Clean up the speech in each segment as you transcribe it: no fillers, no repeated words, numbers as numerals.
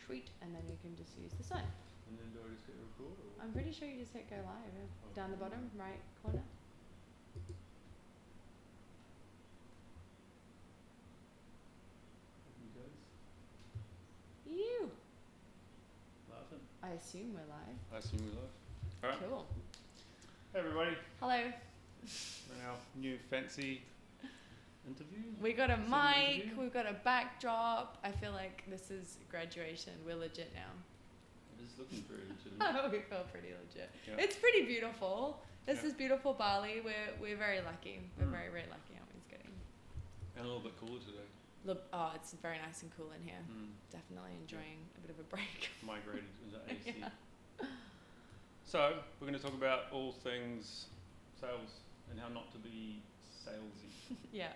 Sweet. And then you can just use this one. And then do I just hit record? Or? I'm pretty sure you just hit go live. Down the bottom right corner. You guys You. laughing? I assume we're live. I assume we're live. Alright. Cool. Hey everybody. Hello. We're our new fancy interview. We got a Zoom mic, interview. we've got a backdrop. I feel like this is graduation. We're legit now. It is looking very legit. Oh, we feel pretty legit. Yeah. It's pretty beautiful. This Yeah. is beautiful Bali. We're very lucky. We're very, very lucky, aren't we? It's getting And a little bit cooler today. look. Oh, it's very nice and cool in here. Mm. Definitely enjoying a bit of a break. Migrated into AC. Yeah. So we're going to talk about all things sales and how not to be salesy. Yeah.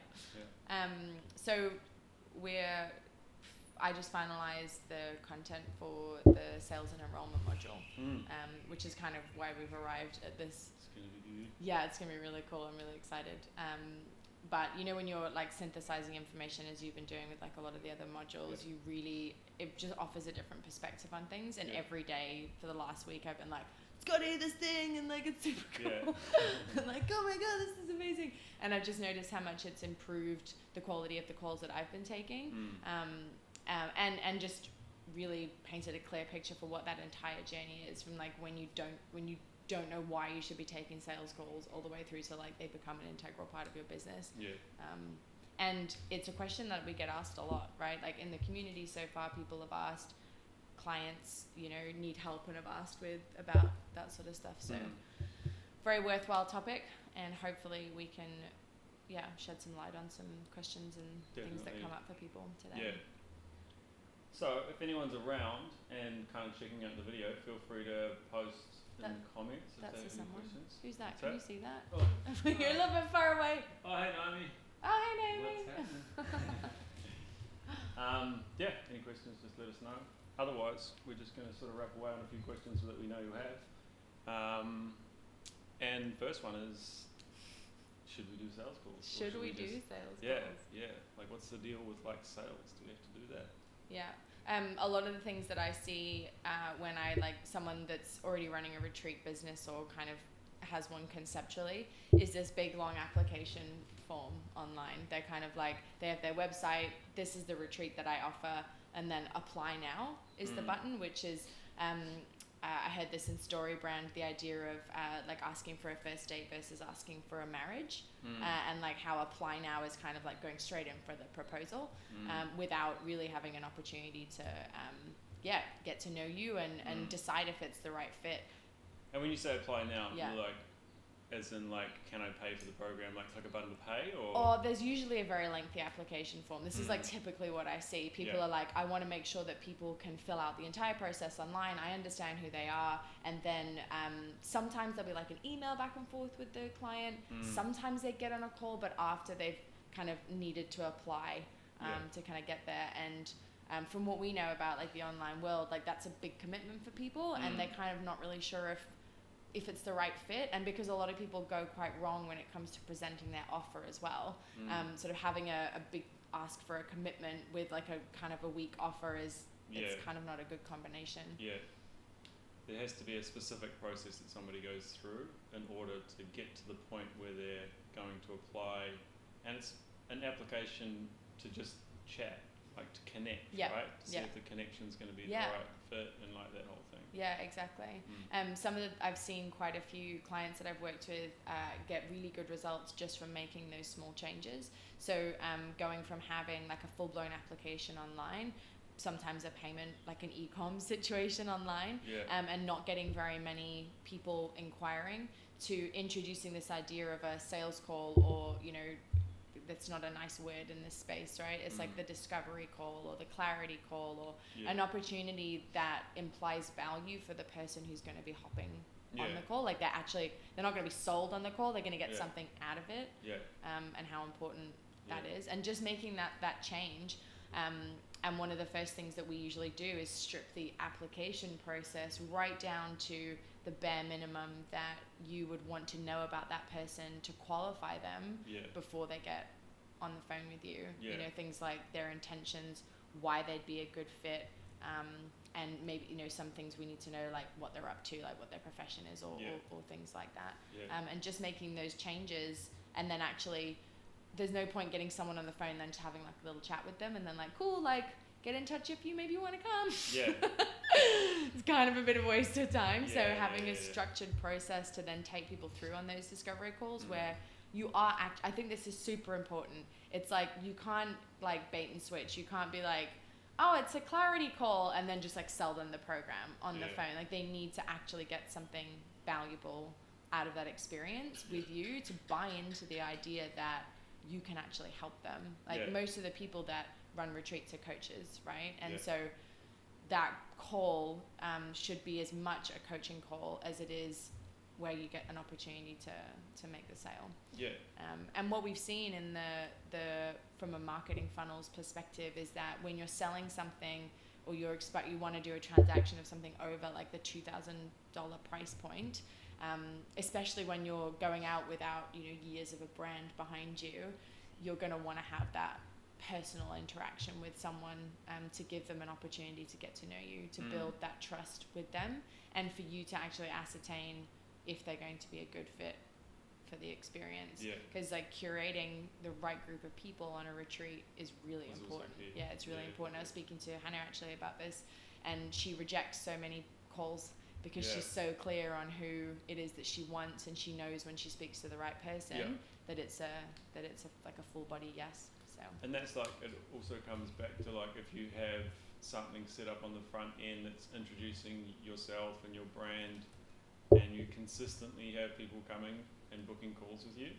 Yeah. So I just finalized the content for the sales and enrollment module, which is kind of why we've arrived at this. It's going to be beauty. Yeah, it's going to be really cool. I'm really excited. But you know, when you're like synthesizing information as you've been doing with like a lot of the other modules, it just offers a different perspective on things. And every day for the last week, I've been like, it's got to do this thing, and like it's super cool. And like, oh my god, this is amazing. And I've just noticed how much it's improved the quality of the calls that I've been taking. And just really painted a clear picture for what that entire journey is, from like when you don't know why you should be taking sales calls all the way through to like they become an integral part of your business. Yeah. And it's a question that we get asked a lot, right? Like in the community so far, people have asked, clients, you know, need help and have asked about that sort of stuff. So very worthwhile topic, and hopefully we can shed some light on some questions and things that come up for people today. Yeah. So if anyone's around and kind of checking out the video, feel free to post in the comments if they have any questions. Who's that? Can you see that? Oh. You're a little bit far away. Oh, hey Naomi. Oh, hey Naomi. What's happening? Any questions, just let us know. Otherwise, we're just going to sort of wrap away on a few questions that we know you have. And first one is, should we do sales calls? Should we do sales calls? Yeah. Like, what's the deal with like sales? Do we have to do that? Yeah. A lot of the things that I see when I like someone that's already running a retreat business or kind of has one conceptually is this big long application form online. They're kind of like, they have their website, this is the retreat that I offer, and then apply now is the button, which is I heard this in StoryBrand, the idea of like asking for a first date versus asking for a marriage, and like how apply now is kind of like going straight in for the proposal without really having an opportunity to get to know you and decide if it's the right fit. And when you say apply now, Yeah. you're like, as in like, can I pay for the program? Like click a button to pay, or? Or there's usually a very lengthy application form. This is like typically what I see. People are like, I want to make sure that people can fill out the entire process online. I understand who they are. And then sometimes there'll be like an email back and forth with the client. Sometimes they get on a call, but after they've kind of needed to apply to kind of get there. And from what we know about like the online world, like that's a big commitment for people, and they're kind of not really sure if it's the right fit, and because a lot of people go quite wrong when it comes to presenting their offer as well. Sort of having a big ask for a commitment with like a kind of a weak offer it's kind of not a good combination. Yeah. There has to be a specific process that somebody goes through in order to get to the point where they're going to apply, and it's an application to just chat, like to connect, right? To see if the connection's going to be the right fit and like that whole thing. Yeah, exactly. I've seen quite a few clients that I've worked with get really good results just from making those small changes. So going from having like a full-blown application online, sometimes a payment, like an e-com situation online, and not getting very many people inquiring, to introducing this idea of a sales call, or, you know, that's not a nice word in this space, right? It's like the discovery call or the clarity call, or an opportunity that implies value for the person who's going to be hopping on the call. Like they're not going to be sold on the call, they're going to get something out of it, and how important that is. And just making that change. And one of the first things that we usually do is strip the application process right down to the bare minimum that you would want to know about that person to qualify them before they get on the phone with you. You know, things like their intentions, why they'd be a good fit, and maybe, you know, some things we need to know, like what they're up to, like what their profession is, or things like that. And just making those changes, and then actually there's no point getting someone on the phone then just having like a little chat with them and then like, cool, like get in touch if you maybe want to come. It's kind of a bit of a waste of time. So having a structured process to then take people through on those discovery calls where you are I think this is super important. It's like you can't like bait and switch. You can't be like, oh, it's a clarity call, and then just like sell them the program on the phone. Like they need to actually get something valuable out of that experience with you to buy into the idea that you can actually help them. Like most of the people that run retreats are coaches, right? And so that call should be as much a coaching call as it is where you get an opportunity to make the sale. And what we've seen in the from a marketing funnels perspective is that when you're selling something, or you want to do a transaction of something over like the $2,000 price point, especially when you're going out without, you know, years of a brand behind you, you're going to want to have that personal interaction with someone, to give them an opportunity to get to know you, to build that trust with them, and for you to actually ascertain if they're going to be a good fit for the experience. Because like curating the right group of people on a retreat is really important. It's really important. I was speaking to Hannah actually about this, and she rejects so many calls because she's so clear on who it is that she wants, and she knows when she speaks to the right person that it's a like a full body yes. So. And that's like, it also comes back to like, if you have something set up on the front end that's introducing yourself and your brand, and you consistently have people coming and booking calls with you,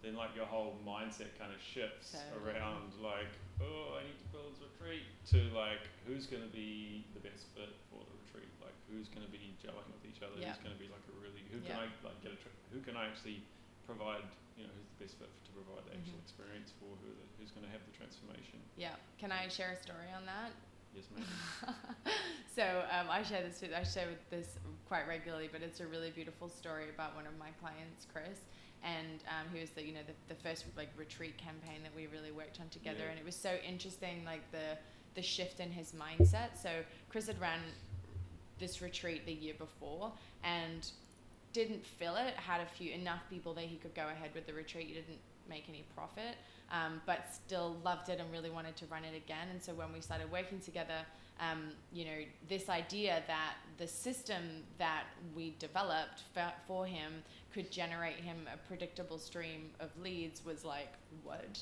then like your whole mindset kind of shifts around like, oh, I need to build this retreat, to like, who's going to be the best fit for the retreat, like who's going to be gelling with each other, who's going to be like a really, who can I like get who can I actually provide, you know, who's the best fit to provide the actual experience for, who's going to have the transformation. Can I share a story on that? Yes, ma'am. So I share with this quite regularly, but it's a really beautiful story about one of my clients, Chris, and he was the first like retreat campaign that we really worked on together, and it was so interesting, like the shift in his mindset. So Chris had ran this retreat the year before and didn't fill it, had enough people that he could go ahead with the retreat. He didn't make any profit, but still loved it and really wanted to run it again. And so when we started working together, this idea that the system that we developed for him could generate him a predictable stream of leads was like, what?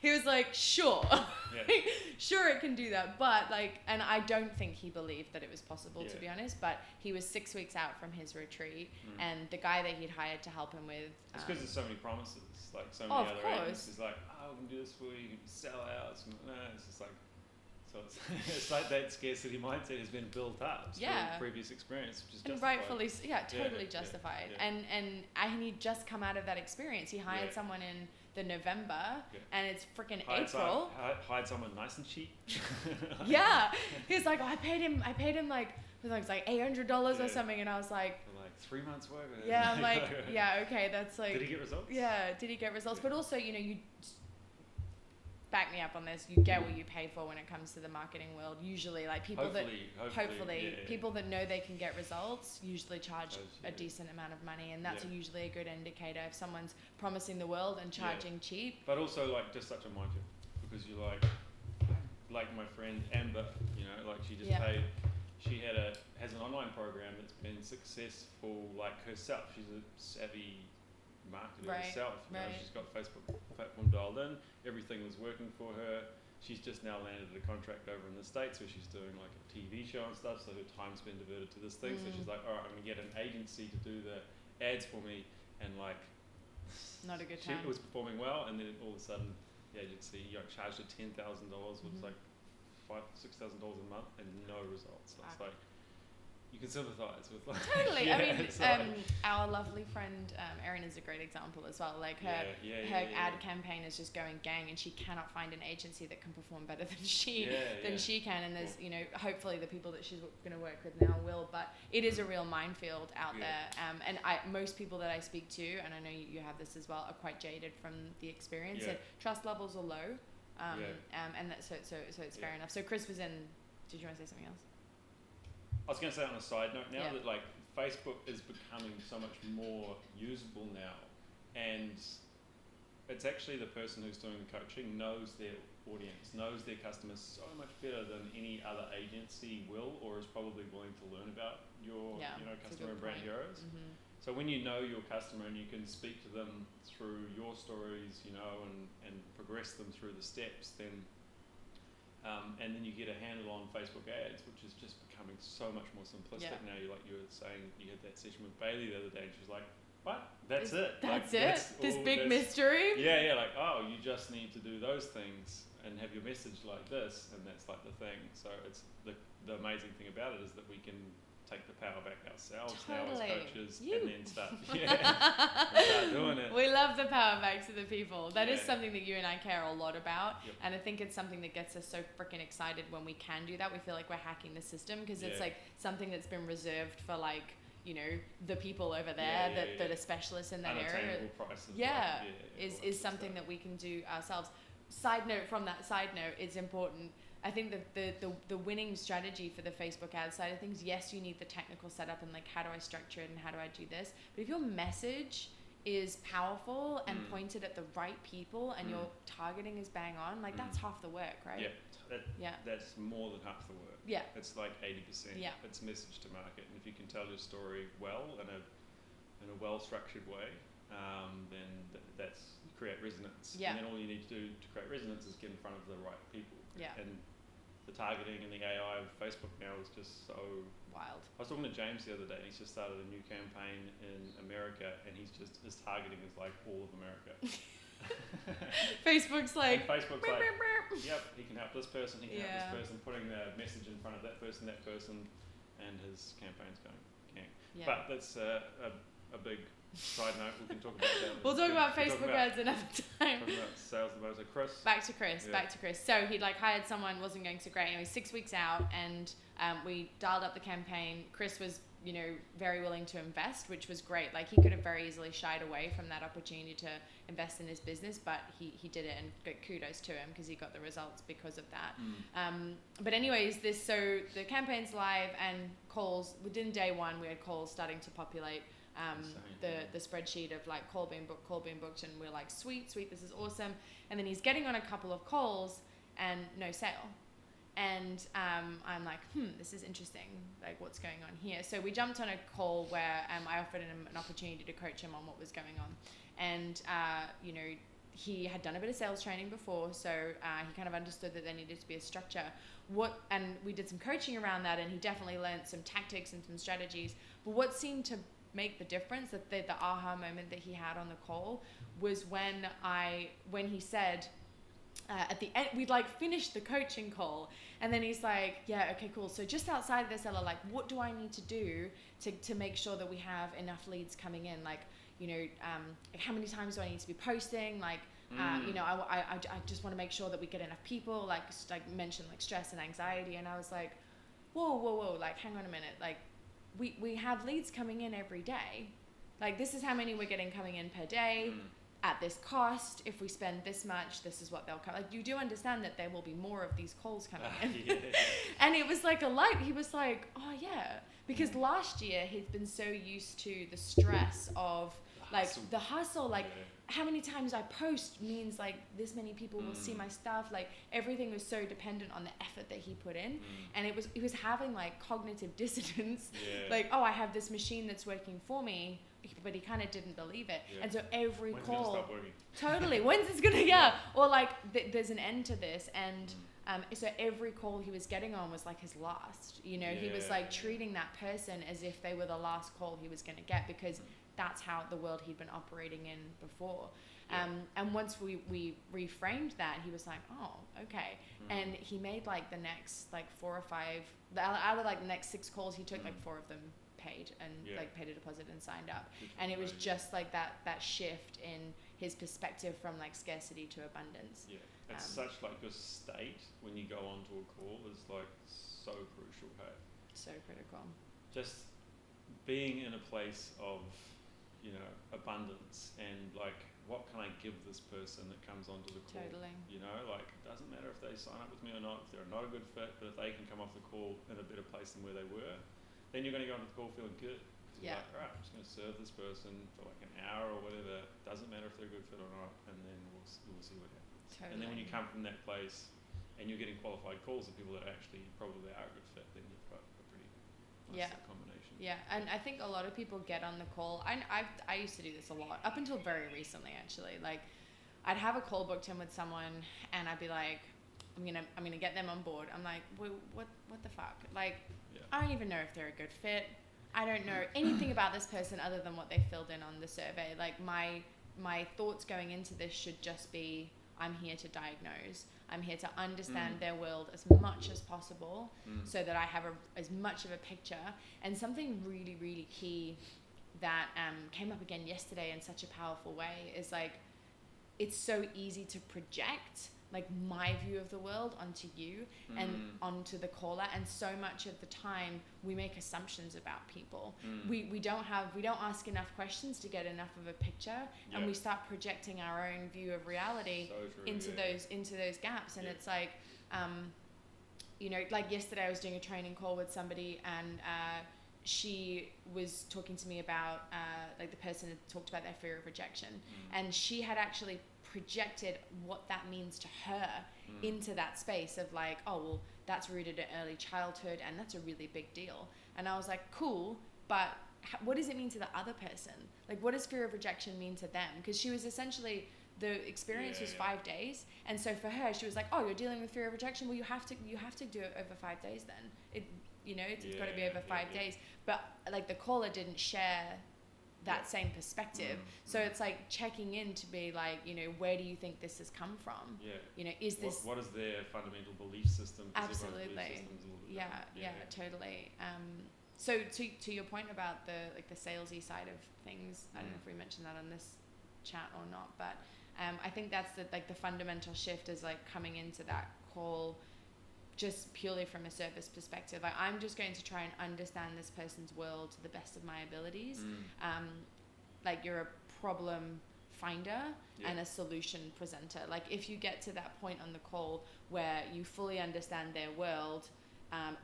He was like, sure, sure it can do that. But like, and I don't think he believed that it was possible, to be honest, but he was 6 weeks out from his retreat, and the guy that he'd hired to help him with... It's because there's so many promises, like so many other agents. It's like, oh, we can do this for you, you can sell out. It's just like, so it's like that scarcity mindset has been built up through previous experience, which is and justified. Rightfully, totally justified. And he'd just come out of that experience. He hired someone in the November, and it's freaking April. Hired someone nice and cheap. He was like, oh, I paid him like it was like $800 or something, and I was like. For like 3 months work. I'm like, okay, that's like. Did he get results? Yeah, did he get results? But also, you back me up on this. You get what you pay for when it comes to the marketing world. Usually, like people hopefully people that know they can get results usually charge a decent amount of money, and that's usually a good indicator if someoe's promising the world and charging cheap. But also, like, just such a mindset, because you like my friend Amber, like she just paid. She has an online program that's been successful, like herself. She's a savvy marketer herself. She's got a Facebook platform dialed in. Everything was working for her. She's just now landed a contract over in the States where she's doing like a TV show and stuff, so her time's been diverted to this thing. So she's like, all right, I'm going to get an agency to do the ads for me, and like not a good time. She was performing well, and then all of a sudden agency charged her $10,000, which is like $5,000-6,000 a month, and no results. So it's like, you can sympathize with like totally. I mean, our lovely friend Erin is a great example as well. Like her ad campaign is just going gang, and she cannot find an agency that can perform better than she can. And there's hopefully the people that she's going to work with now will, but it is a real minefield out there. And most people that I speak to, and I know you have this as well, are quite jaded from the experience. And trust levels are low. And that, so it's fair enough. So Chris was in. Did you want to say something else? I was going to say on a side note now Yeah. that like Facebook is becoming so much more usable now, and it's actually the person who's doing the coaching knows their audience, knows their customers so much better than any other agency will, or is probably willing to learn about your customer and brand heroes. Mm-hmm. So when you know your customer and you can speak to them through your stories, and progress them through the steps, then and then you get a handle on Facebook ads, which is just becoming so much more simplistic now. You were saying you had that session with Bailey the other day, and she was like, "What? That's it? That's like, it? That's this all, big that's, mystery?" Yeah, like, oh, you just need to do those things and have your message like this, and that's like the thing. So it's the amazing thing about it is that we can take the power back ourselves now as coaches and then start doing it. We love the power back to the people. That is something that you and I care a lot about. Yep. And I think it's something that gets us so freaking excited when we can do that. We feel like we're hacking the system because it's like something that's been reserved for like, the people over there that are specialists in that area. Prices, is something that we can do ourselves. Side note, it's important. I think that the winning strategy for the Facebook ad side of things, yes, you need the technical setup and like how do I structure it and how do I do this, but if your message is powerful and pointed at the right people and your targeting is bang on, like that's half the work, right? That's more than half the work. It's like 80%. It's message to market, and if you can tell your story well in a well structured way, then that's create resonance. And then all you need to do to create resonance is get in front of the right people. And the targeting and the AI of Facebook now is just so wild. I was talking to James the other day, and he's just started a new campaign in America, and his targeting is like all of America. Facebook's like, yep, he can help this person, he can help this person, putting the message in front of that person, and his campaign's going gang. But that's a big side note. We can talk about that. We'll talk about Facebook ads another time. Talk about sales and so Chris. Back to Chris. So he'd hired someone, wasn't going so great. He was 6 weeks out, and we dialed up the campaign. Chris was, very willing to invest, which was great. Like he could have very easily shied away from that opportunity to invest in his business, but he did it, and kudos to him because he got the results because of that. But anyways, so the campaign's live, and calls within day one. We had calls starting to populate. The spreadsheet of like call being booked, and we're like, sweet, this is awesome. And then he's getting on a couple of calls and no sale. And I'm like, this is interesting. Like, what's going on here? So we jumped on a call where I offered him an opportunity to coach him on what was going on. And, he had done a bit of sales training before, so he kind of understood that there needed to be a structure. And we did some coaching around that, and he definitely learned some tactics and some strategies. But what seemed to make the difference, that the aha moment that he had on the call, was when he said, at the end, we'd finished the coaching call, and then he's like, yeah, okay, cool. So just outside of this, Ella, what do I need to do to make sure that we have enough leads coming in? How many times do I need to be posting? I just want to make sure that we get enough people, mentioned stress and anxiety. And I was like, whoa, hang on a minute. We have leads coming in every day. This is how many we're getting coming in per day. At this cost, if we spend this much, this is what they'll come. You do understand that there will be more of these calls coming in. And it was like a light. He was like, oh yeah. Because last year he'd been so used to the stress of the hustle. How many times I post means this many people will see my stuff. Everything was so dependent on the effort that he put in. And he was having cognitive dissonance. Oh, I have this machine that's working for me. But he kind of didn't believe it. And so every When's call, stop working? totally, when's it's gonna, or there's an end to this. And so every call he was getting on was his last. He was treating that person as if they were the last call he was gonna get, because that's how the world he'd been operating in before. And once we reframed that, he was like, oh, okay. And he made the next 4 or 5 out of the next 6 calls, he took 4 of them paid and paid a deposit and signed up. And it was just that shift in his perspective from scarcity to abundance. It's such a state when you go onto a call is so crucial. Hey, so critical. just being in a place of abundance and like, what can I give this person that comes onto the call? Totally. Like, it doesn't matter if they sign up with me or not, if they're not a good fit, but if they can come off the call in a better place than where they were, then you're going to go onto the call feeling good. Yeah. Like, all right, I'm just going to serve this person for like an hour or whatever. Doesn't matter if they're a good fit or not, and then we'll see what happens. Totally. And then when you come from that place and you're getting qualified calls of people that actually probably are a good fit, then you've got a pretty nice combination. Yeah, and I think a lot of people get on the call. I used to do this a lot up until very recently, actually. Like, I'd have a call booked in with someone, and I'd be like, I'm gonna get them on board. I'm like, what the fuck? Like, I don't even know if they're a good fit. I don't know anything about this person other than what they filled in on the survey. Like, my thoughts going into this should just be, I'm here to diagnose. I'm here to understand their world as much as possible, so that I have as much of a picture. And something really, really key that came up again yesterday in such a powerful way is like, it's so easy to project like my view of the world onto you and onto the caller, and so much of the time we make assumptions about people. We don't ask enough questions to get enough of a picture, and we start projecting our own view of reality into those gaps. And it's like, like yesterday I was doing a training call with somebody, and she was talking to me about like the person had talked about their fear of rejection, and she had actually projected what that means to her into that space of like, oh well, that's rooted in early childhood and that's a really big deal. And I was like, cool, but what does it mean to the other person? Like, what does fear of rejection mean to them? Because she was essentially, the experience was 5 days, and so for her she was like, oh, you're dealing with fear of rejection, well you have to do it over 5 days then. It's got to be over 5 days. But like, the caller didn't share that same perspective. So it's like checking in to be like, where do you think this has come from? Is this... What is their fundamental belief system? Absolutely. Totally. So to your point about the salesy side of things, I don't know if we mentioned that on this chat or not, but I think that's the fundamental shift is like coming into that call just purely from a service perspective. Like, I'm just going to try and understand this person's world to the best of my abilities. Like, you're a problem finder and a solution presenter. Like, if you get to that point on the call where you fully understand their world,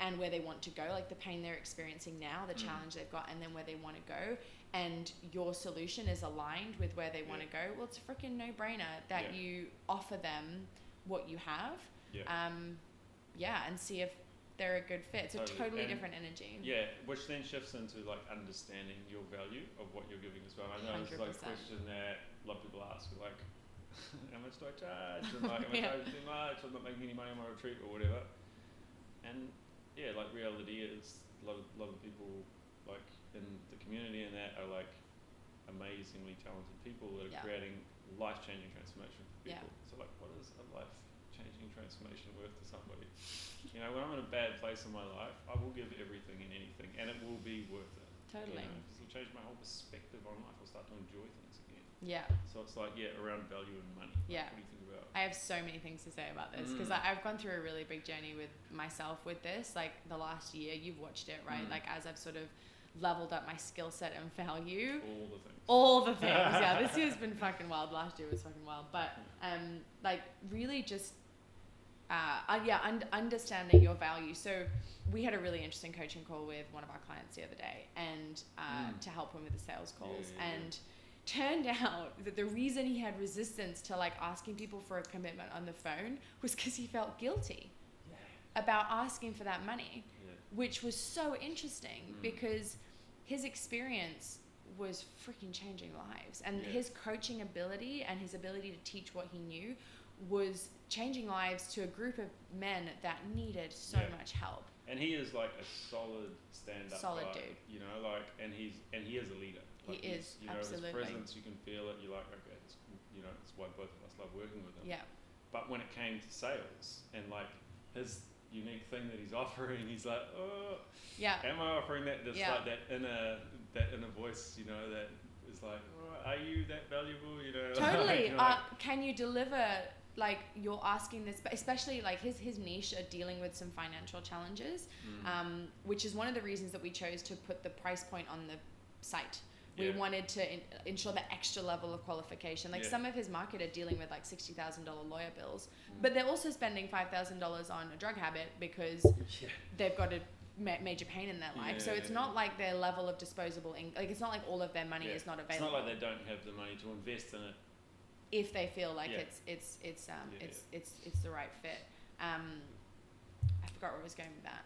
and where they want to go, like the pain they're experiencing now, the challenge they've got, and then where they want to go, and your solution is aligned with where they want to go, well, it's a freaking no-brainer that you offer them what you have. And see if they're a good fit. It's a totally different energy. Yeah, which then shifts into like understanding your value of what you're giving as well. I know 100%. it's like a question that a lot of people ask, like, how much do I charge? And like, am I charging too much? I'm not making any money on my retreat or whatever. And like, reality is a lot of people like in the community and that are like amazingly talented people that are creating life-changing transformation for people. So like, what is a life-changing transformation worth to somebody? When I'm in a bad place in my life, I will give everything and anything, and it will be worth it. Totally. Because it'll change my whole perspective on life. I'll start to enjoy things again. Yeah. So it's like, around value and money. Yeah. What do you think about? I have so many things to say about this, because I've gone through a really big journey with myself with this. Like, the last year, you've watched it, right? Like, as I've sort of leveled up my skill set and value. All the things. Yeah, this year's been fucking wild. Last year was fucking wild. But like, really just understanding your value. So we had a really interesting coaching call with one of our clients the other day, and to help him with the sales calls. And turned out that the reason he had resistance to like asking people for a commitment on the phone was because he felt guilty about asking for that money, which was so interesting because his experience was freaking changing lives, and his coaching ability and his ability to teach what he knew was changing lives to a group of men that needed so much help. And he is like a solid stand-up guy, dude. And he is a leader. Like, he is, absolutely. His presence, you can feel it. You're like, okay, it's why both of us love working with him. Yeah. But when it came to sales and like his unique thing that he's offering, he's like, oh, am I offering that? There's like that inner voice, that is like, oh, are you that valuable? Totally. Can you deliver? Like, you're asking this, but especially like his niche are dealing with some financial challenges, which is one of the reasons that we chose to put the price point on the site, We wanted to ensure the extra level of qualification. Like some of his market are dealing with like $60,000 lawyer bills, but they're also spending $5,000 on a drug habit because they've got a major pain in their life. So it's not like their level of disposable like it's not like all of their money is not available. It's not like they don't have the money to invest in it if they feel like it's the right fit. I forgot where I was going with that.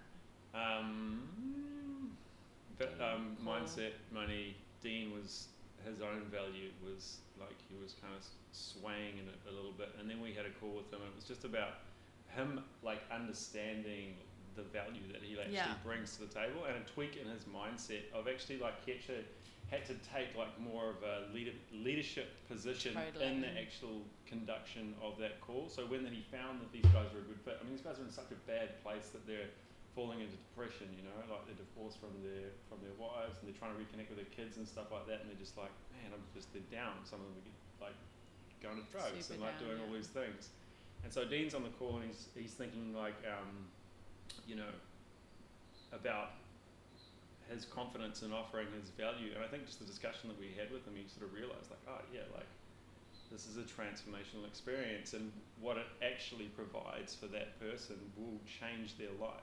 Mindset, money. Dean was his own value was like he was kind of swaying in it a little bit, and then we had a call with him. It was just about him like understanding the value that he actually brings to the table, and a tweak in his mindset of actually like he actually had to take like more of a leadership position in the actual conduction of that call. So when he found that these guys were a good fit, I mean, these guys are in such a bad place that they're falling into depression, you know, like they're divorced from their wives, and they're trying to reconnect with their kids and stuff like that, and they're just like, man, they're down. Some of them are like going to drugs and like doing all these things. And so Dean's on the call, and he's thinking like, you know, about his confidence in offering his value. And I think just the discussion that we had with him, he sort of realized like, oh yeah, like this is a transformational experience, and what it actually provides for that person will change their life.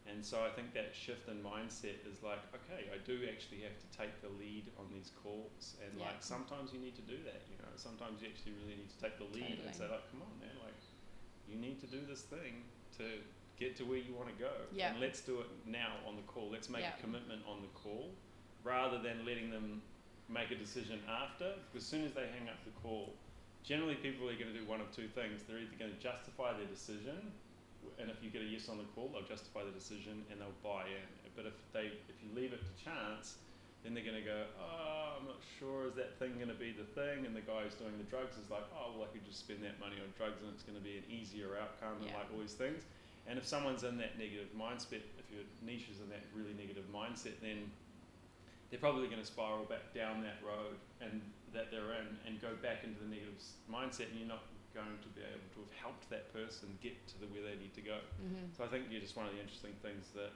And so I think that shift in mindset is like, okay, I do actually have to take the lead on these calls, and like sometimes you need to do that, you know, sometimes you actually really need to take the lead and say like, come on man, like you need to do this thing to get to where you want to go, and let's do it now on the call. Let's make a commitment on the call rather than letting them make a decision after, because as soon as they hang up the call, generally people are going to do one of two things. They're either going to justify their decision, and if you get a yes on the call, they'll justify the decision and they'll buy in. But if you leave it to chance, then they're going to go, oh, I'm not sure, is that thing going to be the thing? And the guy who's doing the drugs is like, oh, well, I could just spend that money on drugs and it's going to be an easier outcome, and like all these things. And if someone's in that negative mindset, if your niche is in that really negative mindset, then they're probably going to spiral back down that road and that they're in and go back into the negative mindset, and you're not going to be able to have helped that person get to where they need to go. So I think you're just one of the interesting things that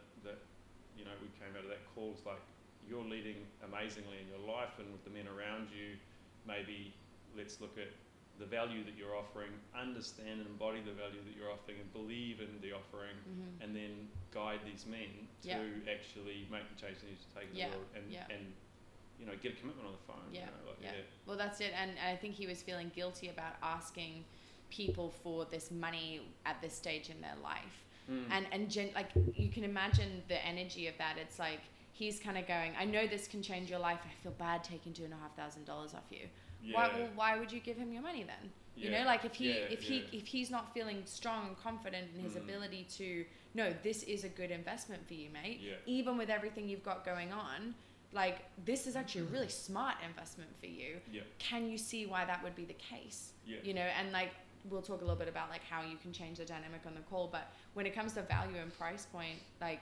you know, we came out of that call is like, you're leading amazingly in your life and with the men around you. Maybe let's look at the value that you're offering, understand and embody the value that you're offering, and believe in the offering, and then guide these men to actually make the change they need to take in the world, and you know, get a commitment on the phone. You know, like, Well, that's it. And I think he was feeling guilty about asking people for this money at this stage in their life. Like you can imagine the energy of that. It's like he's kind of going, I know this can change your life. I feel bad taking $2,500 off you. Why would you give him your money then? You know, like if he's not feeling strong and confident in his ability to, no, this is a good investment for you, mate. Even with everything you've got going on, like this is actually a really smart investment for you. Can you see why that would be the case? You know, and like we'll talk a little bit about like how you can change the dynamic on the call, but when it comes to value and price point, like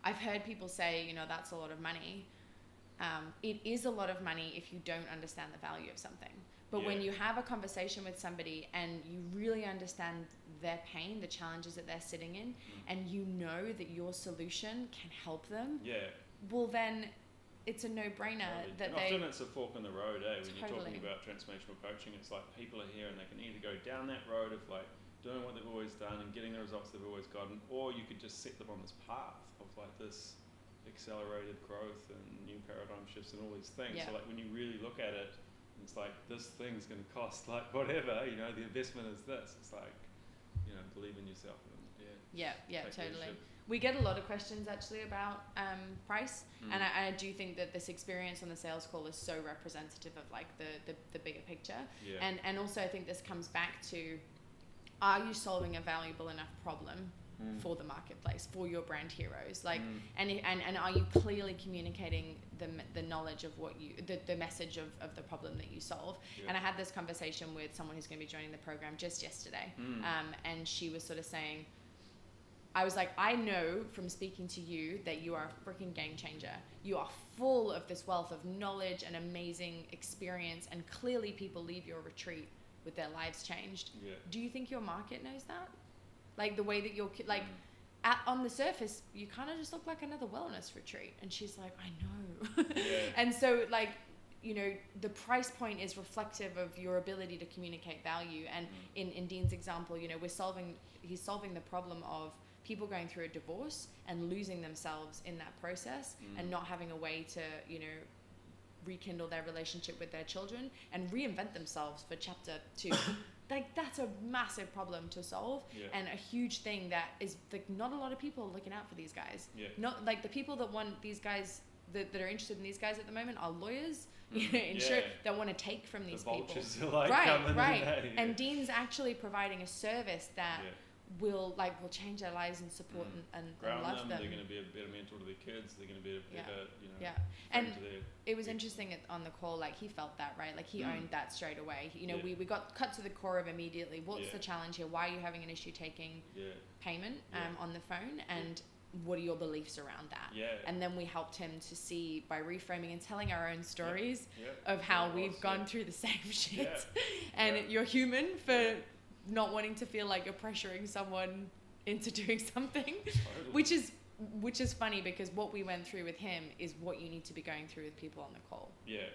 I've heard people say, you know, that's a lot of money. It is a lot of money if you don't understand the value of something. But when you have a conversation with somebody and you really understand their pain, the challenges that they're sitting in, and you know that your solution can help them, well then it's a no-brainer that often it's a fork in the road, when you're talking about transformational coaching. It's like people are here and they can either go down that road of like doing what they've always done and getting the results they've always gotten, or you could just set them on this path of like this accelerated growth and new paradigm shifts and all these things. So like when you really look at it, it's like this thing's going to cost like whatever, you know, the investment is this. It's like, you know, believe in yourself. And Totally. We get a lot of questions actually about price, and I do think that this experience on the sales call is so representative of like the bigger picture. And also I think this comes back to, are you solving a valuable enough problem for the marketplace, for your brand heroes? Like, and are you clearly communicating the knowledge of what you, the message of the problem that you solve? And I had this conversation with someone who's going to be joining the program just yesterday, and she was sort of saying, I was like, I know from speaking to you that you are a freaking game changer. You are full of this wealth of knowledge and amazing experience, and clearly people leave your retreat with their lives changed. Do you think your market knows that? Like the way that you're, like, on the surface, you kind of just look like another wellness retreat. And she's like, I know. Yeah. And so, like, you know, the price point is reflective of your ability to communicate value. And in Dean's example, you know, he's solving the problem of people going through a divorce and losing themselves in that process and not having a way to, you know, rekindle their relationship with their children and reinvent themselves for chapter 2. Like, that's a massive problem to solve, and a huge thing that is, like, not a lot of people are looking out for these guys. Not like the people that want these guys that are interested in these guys at the moment are lawyers, you know, that want to take from these the vultures people. Are like coming in, And Dean's actually providing a service that will change their lives and support and love them. They're going to be a better mentor to their kids. They're going to be a better, you know, and to their it was interesting on the call, like, he felt that, right? Like, he owned that straight away. You know, we got cut to the core of immediately. What's the challenge here? Why are you having an issue taking payment on the phone? And what are your beliefs around that? And then we helped him to see, by reframing and telling our own stories of how we've gone through the same shit. And you're human for not wanting to feel like you're pressuring someone into doing something. Totally. Which is funny, because what we went through with him is what you need to be going through with people on the call.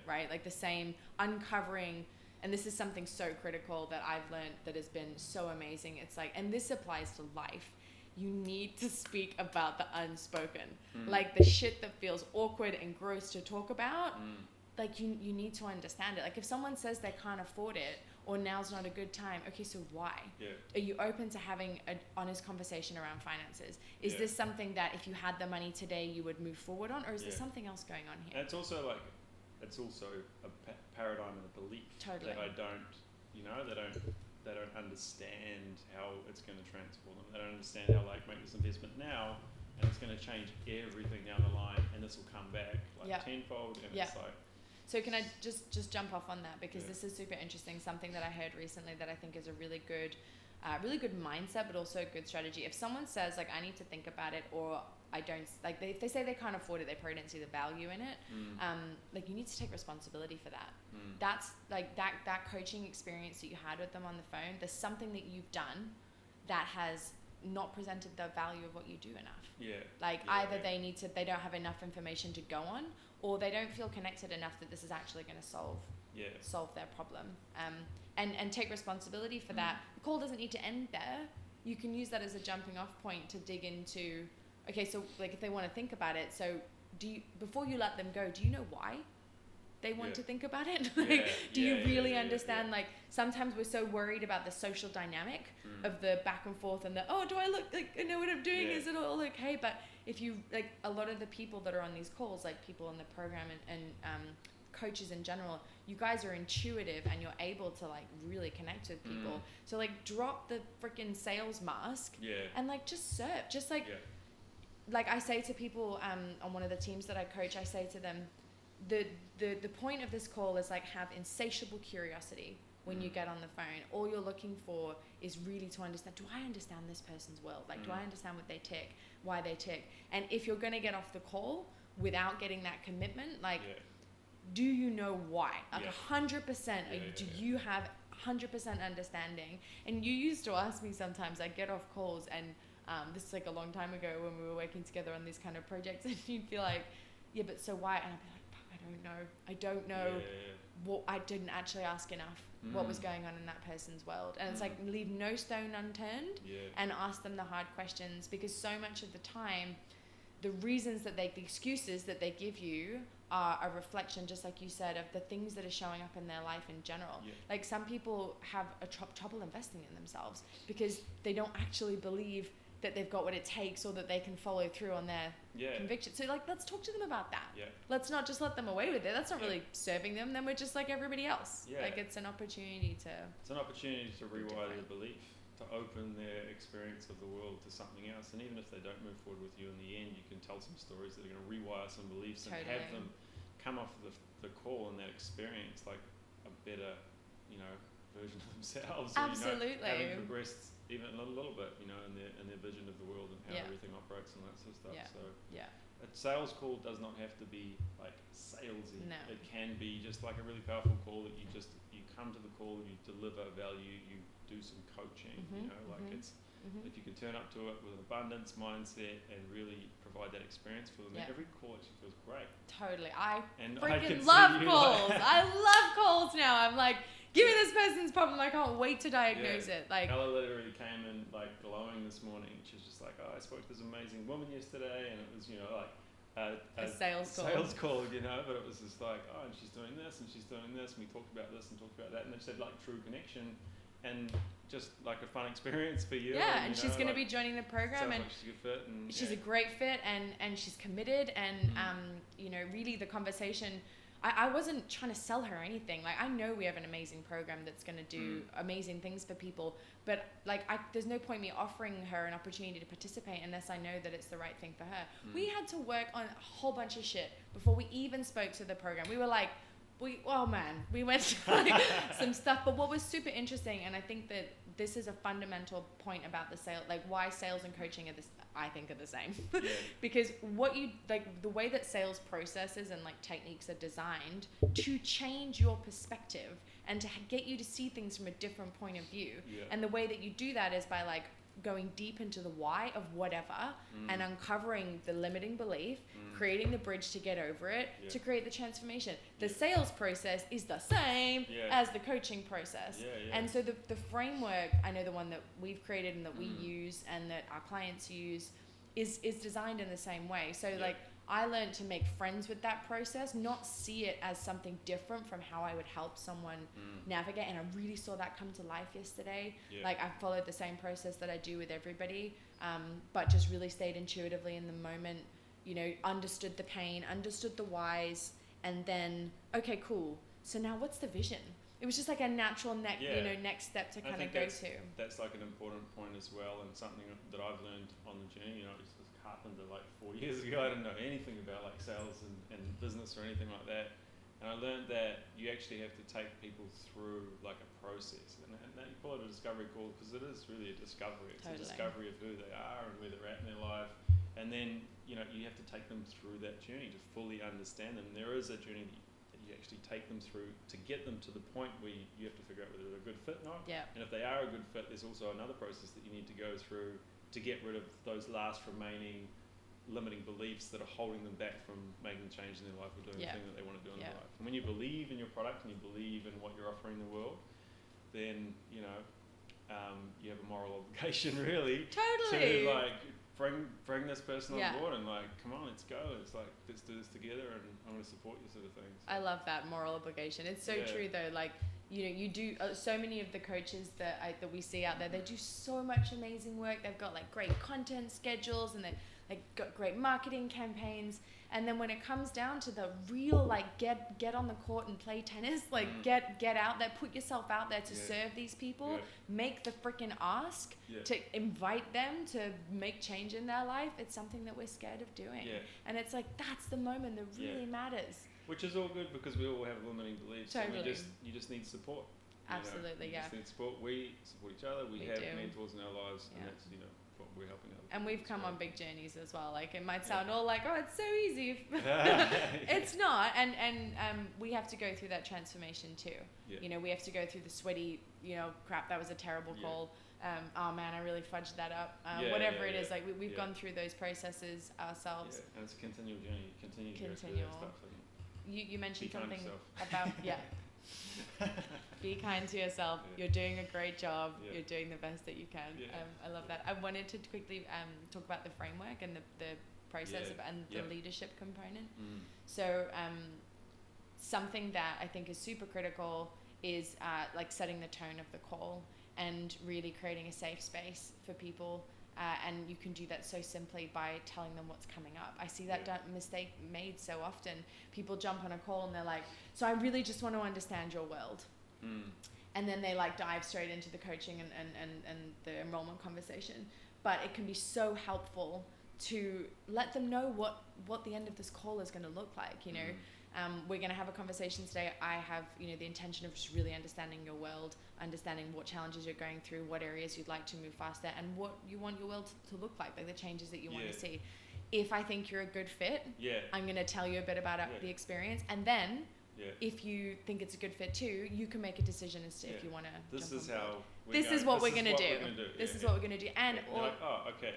Right? Like, the same uncovering, and this is something so critical that I've learned that has been so amazing. It's like, and this applies to life, you need to speak about the unspoken. Like, the shit that feels awkward and gross to talk about, like, you need to understand it. Like, if someone says they can't afford it, or now's not a good time, okay, so why? Are you open to having an honest conversation around finances? Is this something that if you had the money today you would move forward on, or is there something else going on here? And it's also a paradigm and a belief that I don't, you know, they don't understand how it's going to transform them. They don't understand how, like, make this investment now and it's going to change everything down the line, and this will come back like tenfold, and it's like. So can I just jump off on that, because this is super interesting. Something that I heard recently that I think is a really good mindset, but also a good strategy. If someone says, like, I need to think about it, or I don't, like, if they say they can't afford it, they probably don't see the value in it. Like, you need to take responsibility for that. That's like that coaching experience that you had with them on the phone. There's something that you've done that has not presented the value of what you do enough. Either they don't have enough information to go on, or they don't feel connected enough that this is actually going to solve their problem. And take responsibility for that. The call doesn't need to end there. You can use that as a jumping off point to dig into, okay, so, like, if they want to think about it, so before you let them go, do you know why they want to think about it? Like, do you really understand? Like, sometimes we're so worried about the social dynamic of the back and forth and the, oh, do I look like I know what I'm doing? Is it all okay? But if you, like, a lot of the people that are on these calls, like people in the program and coaches in general, you guys are intuitive and you're able to, like, really connect with people. So, like, drop the freaking sales mask and, like, just serve. Just like I say to people on one of the teams that I coach, I say to them, the point of this call is, like, have insatiable curiosity when you get on the phone. All you're looking for is really to understand, do I understand this person's world? Like, do I understand what they tick, why they tick? And if you're going to get off the call without getting that commitment, like, do you know why? Like, 100%, do you have 100% understanding? And you used to ask me sometimes, I get off calls, and this is, like, a long time ago when we were working together on these kind of projects, and you'd be like, yeah, but so why? And I'd be like, I don't know what, I didn't actually ask enough what was going on in that person's world. And it's like, leave no stone unturned and ask them the hard questions, because so much of the time the excuses that they give you are a reflection, just like you said, of the things that are showing up in their life in general. Like, some people have trouble investing in themselves because they don't actually believe that they've got what it takes, or that they can follow through on their conviction. So, like, let's talk to them about that. Let's not just let them away with it. That's not really serving them. Then we're just like everybody else. Like, it's an opportunity to rewire their belief, to open their experience of the world to something else. And even if they don't move forward with you in the end, you can tell some stories that are going to rewire some beliefs and have them come off the call and that experience like a better, you know, version of themselves. Absolutely. Or, you know, having progressed even a little bit, you know, in their vision of the world and how everything operates and that sort of stuff. So a sales call does not have to be like salesy. No. It can be just like a really powerful call that you come to the call, you deliver value, you do some coaching, you know, like if you can turn up to it with an abundance mindset and really provide that experience for them, every call actually feels great. Totally. I and freaking love calls. Like I love calls now. I'm like, give me this person's problem. I can't wait to diagnose it. Like, Ella literally came in like glowing this morning. She was just like, I spoke to this amazing woman yesterday, and it was, like a sales call, but it was just like, and she's doing this and she's doing this, and we talked about this and talked about that, and they said like true connection and just like a fun experience for you. Yeah, and she's going to be joining the program, and like she's a good fit, and she's a great fit, and she's committed, and really the conversation. I wasn't trying to sell her anything. Like, I know we have an amazing program that's going to do amazing things for people, but like, there's no point me offering her an opportunity to participate unless I know that it's the right thing for her. We had to work on a whole bunch of shit before we even spoke to the program. We were like, we went to like some stuff, but what was super interesting, and I think that this is a fundamental point about the sale, like why sales and coaching I think are the same. Because the way that sales processes and like techniques are designed to change your perspective and to get you to see things from a different point of view. And the way that you do that is by like going deep into the why of whatever and uncovering the limiting belief, creating the bridge to get over it, to create the transformation. The sales process is the same as the coaching process. And so the framework, I know the one that we've created and that we use and that our clients use is designed in the same way. So like, I learned to make friends with that process, not see it as something different from how I would help someone navigate. And I really saw that come to life yesterday. Like, I followed the same process that I do with everybody, but just really stayed intuitively in the moment, understood the pain, understood the whys, and then, okay, cool. So now what's the vision? It was just like a natural next step to kind of go to. That's like an important point as well, and something that I've learned on the journey. I was a carpenter like 4 years ago. I didn't know anything about like sales and business or anything like that. And I learned that you actually have to take people through like a process, and that you call it a discovery call because it is really a discovery. It's a discovery of who they are and where they're at in their life, and then you have to take them through that journey to fully understand them. And there is a journey that you actually take them through to get them to the point where you have to figure out whether they're a good fit or not. And if they are a good fit, there's also another process that you need to go through to get rid of those last remaining limiting beliefs that are holding them back from making change in their life or doing the thing that they want to do in their life. And when you believe in your product and you believe in what you're offering the world, then you have a moral obligation really to like bring this person on board and like, come on, let's go. It's like, let's do this together, and I'm going to support you, sort of thing. I love that moral obligation. It's so true though. Like, you do so many of the coaches that we see out there. They do so much amazing work. They've got like great content schedules, and they like got great marketing campaigns. And then when it comes down to the real like get on the court and play tennis, like get out there, put yourself out there to serve these people, make the freaking ask, to invite them to make change in their life. It's something that we're scared of doing. And it's like, that's the moment that really matters. Which is all good because we all have limiting beliefs. Totally. And you just need support. Absolutely, you just need support. We support each other. We have mentors in our lives, and that's what we're helping others. And we've come on big journeys as well. Like, it might sound all like, oh, it's so easy. It's not. And we have to go through that transformation too. We have to go through the sweaty, crap, that was a terrible call. Oh man, I really fudged that up. Whatever it is, like we've gone through those processes ourselves. And it's a continual journey. You continue to go through that stuff. You mentioned something about be kind to yourself. You're doing a great job. You're doing the best that you can. I love that. I wanted to quickly talk about the framework and the process and the leadership component. So something that I think is super critical is like setting the tone of the call and really creating a safe space for people. And you can do that so simply by telling them what's coming up. I see that mistake made so often. People jump on a call and they're like, so I really just want to understand your world. And then they like dive straight into the coaching and the enrollment conversation. But it can be so helpful to let them know what the end of this call is going to look like. We're going to have a conversation today. I have, the intention of just really understanding your world, understanding what challenges you're going through, what areas you'd like to move faster, and what you want your world to look like the changes that you want to see. If I think you're a good fit, I'm going to tell you a bit about the experience, and then if you think it's a good fit too, you can make a decision as to if you want to. This is how. This is what we're gonna do. This is what we're gonna do, and you're like, oh, okay.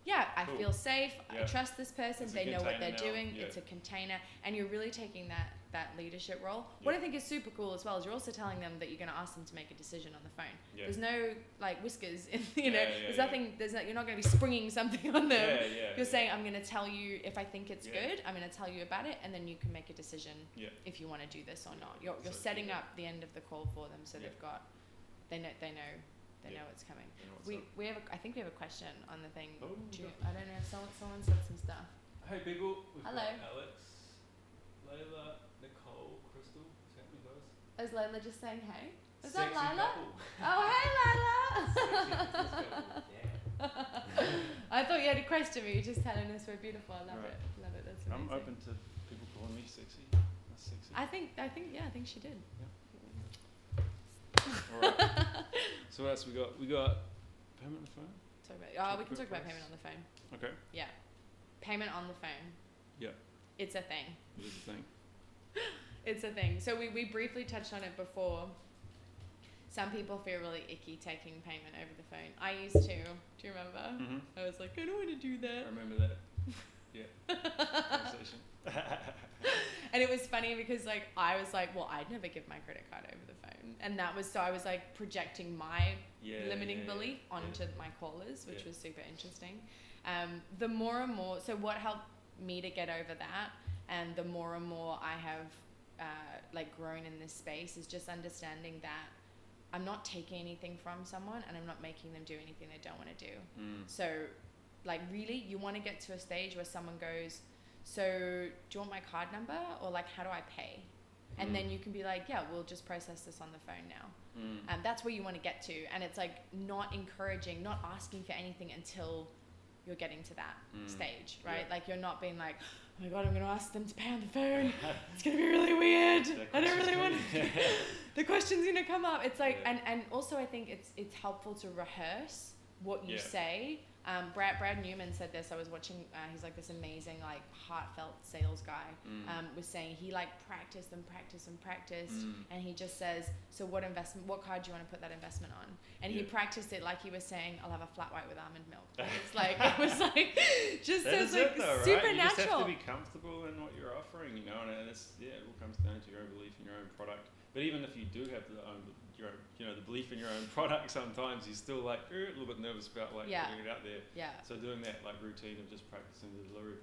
Yeah, I Cool. feel safe. I trust this person. It's They know what they're now. doing. It's a container, and you're really taking that leadership role. What I think is super cool as well is you're also telling them that you're going to ask them to make a decision on the phone. There's no like whiskers, there's nothing. You're not going to be springing something on them. You're saying, I'm going to tell you if I think it's good. I'm going to tell you about it, and then you can make a decision if you want to do this or not. You're setting up the end of the call for them, so they know it's coming. We have I think we have a question on the thing. Oh, I don't know if someone said some stuff. Hey Biggle, we've Hello. got Alex, Layla, Nicole, Crystal. Is that with us? Is Layla just saying hey? Is Sexy that Layla? couple. Oh hey Layla! Yeah. I thought you had a question, but you're just telling us we're beautiful. I love it. Love it. That's amazing. I'm open to people calling me sexy. That's sexy. I think she did. Alright. So what else we got? We got payment on the phone? We can talk about payment on the phone. Okay. Yeah. Payment on the phone. Yeah. It's a thing. It is a thing. It's a thing. So we briefly touched on it before. Some people feel really icky taking payment over the phone. I used to. Do you remember? Mm-hmm. I was like, I don't want to do that. I remember that. Yeah. Conversation. And it was funny because like I was like, well, I'd never give my credit card over the phone, and that was so I was like projecting my limiting belief onto my callers, which was super interesting. The more and more, so what helped me to get over that, and the more and more I have like grown in this space, is just understanding that I'm not taking anything from someone, and I'm not making them do anything they don't want to do. So like really, you want to get to a stage where someone goes, so do you want my card number, or like how do I pay? And then you can be like, yeah, we'll just process this on the phone now. That's where you want to get to, and it's like not encouraging, not asking for anything until you're getting to that stage, right? Like you're not being like, oh my god, I'm gonna ask them to pay on the phone. It's gonna be really weird. I don't really want the question's gonna come up. It's like, and also I think it's helpful to rehearse what you say. Brad Newman said this. I was watching. He's like this amazing, like heartfelt sales guy. Was saying he like practiced and and he just says, so what card do you want to put that investment on? And he practiced it like he was saying, I'll have a flat white with almond milk. It's like it was like just as like supernatural. You just have to be comfortable in what you're offering, and it's it all comes down to your own belief in your own product. But even if you do have the belief in your own product, sometimes you're still like a little bit nervous about like putting it out there. So doing that like routine of just practicing delivery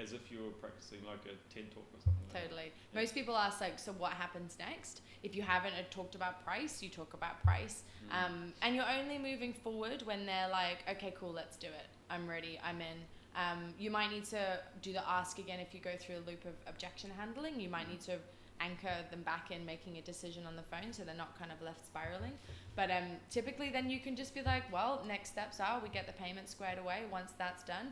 as if you were practicing like a TED talk or something. Totally. Most people ask like, so what happens next? If you haven't talked about price, you talk about price. And you're only moving forward when they're like, okay, cool, let's do it. I'm ready. I'm in. You might need to do the ask again if you go through a loop of objection handling. You might need to anchor them back in making a decision on the phone so they're not kind of left spiraling. But typically then you can just be like, well, next steps are we get the payment squared away. Once that's done,